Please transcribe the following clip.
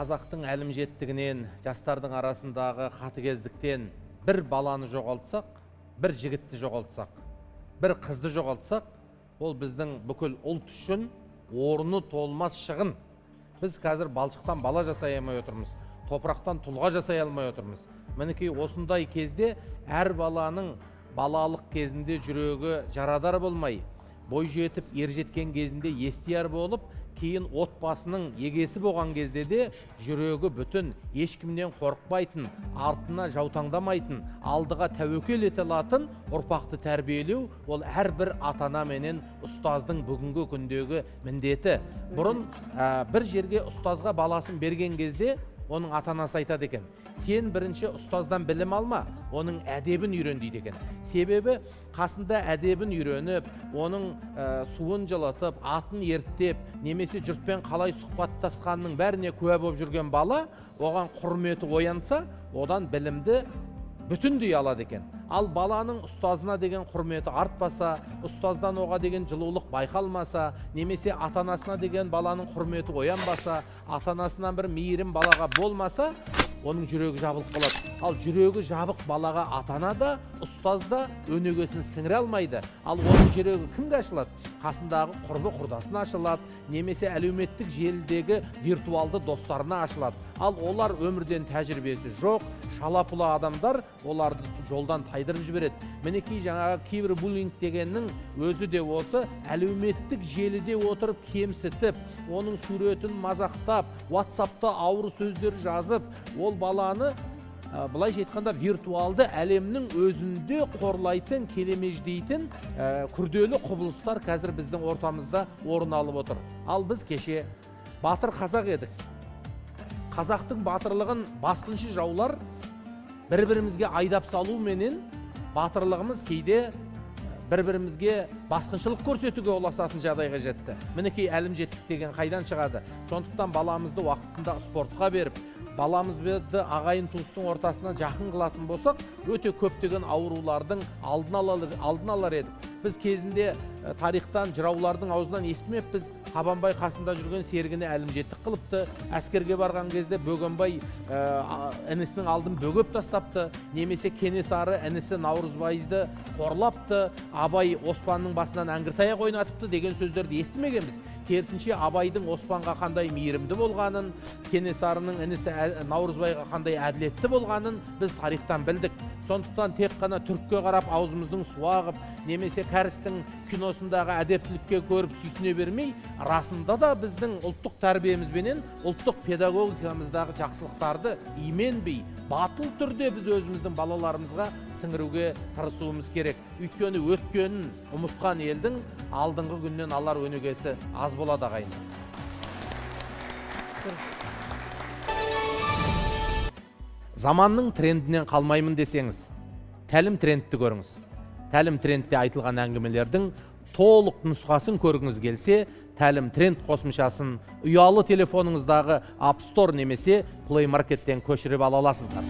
қазақтың әлімжеттігінен, жастардың арасындағы қатыгездіктен бір баланы жоғалтсақ, бір жігітті жоғалтсақ, бір қызды жоғалтсақ, ол біздің бүкіл ұлт үшін орны толмас шығын. Біз қазір балшықтан бала жасай алмай отырмыз, топырақтан тұлға жасай алмай отырмыз. Мінекей осындай кезде әр баланың балалық кезінде жүрегі жарадар болмай, бой жетіп, ер жеткен кезінде естияр болып, кейін отбасының егесі болған кезде де жүрегі бүтін, ешкімнен қорықпайтын, артына жаутаңдамайтын, алдыға тәуекел ете алатын ұрпақты тәрбиелеу, ол әрбір ата-ана менен ұстаздың бүгінгі күндегі міндеті. Бұрын бір жерге ұстазға баласын берген кезде оның ата-анасы айтады екен: сен бірінші ұстаздан білім алма, оның әдебін үйрен дейді екен. Себебі қасында әдебін үйреніп, оның суын жылатып, атын ерттеп, немесе жұртпен қалай сұхбаттасқанның бәріне куә болып жүрген бала, оған құрметі оянса, одан білімді бүтіндей алады екен. Ал баланың ұстазына деген құрметі артпаса, ұстаздан оға деген жылулық байқалмаса, немесе ата-анасына деген баланың құрметі оянбаса, ата-анасынан бір мейірім балаға болмаса, оның жүрегі жабылып қалады. Ал жүрегі жабық балаға ата-ана да, ұстаз да өнегесін сіңіре алмайды. Ал оның жүрегі кімге ашылады? Қасындағы құрбы құрдасына ашылады, немесе әлеуметтік желідегі виртуалды достарына ашылады. Ал олар өмірден тәжірибесі жоқ, шала-пұла адамдар оларды жолдан тайдырып жібереді. Мінекей жаңағы кибербуллинг дегеннің өзі де осы, әлеуметтік желіде отырып кемсітіп, оның суретін мазақтап, WhatsApp'та ауыр сөздер жазып, ол баланы былайша айтқанда виртуалды әлемнің өзінде қорлайтын, келемеждейтін күрделі құбылыстар қазір біздің ортамызда орын алып отыр. Ал біз кеше батыр қазақ едік. Қазақтың батырлығын басқыншы жаулар бір-бірімізге айдап салу менен батырлығымыз кейде бір-бірімізге басқыншылық көрсетуге ұласатын жағдайға жетті. Мінекей әлімжеттік деген қайдан шығады? Сондықтан баламызды уақытында спортқа беріп, баламызды ағайын туыстың ортасына жақын қылатын болсақ, өте көптеген аурулардың алдын алар едік. Біз кезінде тарихтан, жыраулардың аузынан естімеппіз, Қабанбай қасында жүрген серігіне әлімжеттік қылыпты, әскерге барған кезде Бөгенбай інісінің алдын бөгеп тастапты, немесе Кенесары інісі Наурызбайды қорлапты, Абай Оспанның басынан әңгіртаяқ ойнатыпты деген сөздерді естімегенбіз. Керісінше Абайдың Оспанға қандай мейірімді болғанын, Кенесарының інісі Наурызбайға қандай әділетті болғанын біз тарихтан білдік. Сондықтан тек қана түркке қарап аузымыздың су ағып, немесе кәрістің киносындағы әдептілікке көріп сүйсіне бермей, расында да біздің ұлттық тәрбиемізбенен, ұлттық педагогикамыздағы жақсылықтарды именбей, батыл түрде біз өзіміздің балаларымызға сіңіруге тырысуымыз керек. Өйткені өткенін ұмытқан елдің алдыңғы күннен алар өнегесі аз болады ағайын. Заманның трендінен қалмаймын десеңіз, тәлім трендті көріңіз. Тәлім трендте айтылған әңгімелердің толық нұсқасын көргіңіз келсе, тәлім тренд қосымшасын ұялы телефоныңыздағы App Store немесе Play Market'тен көшіріп ала аласыздар.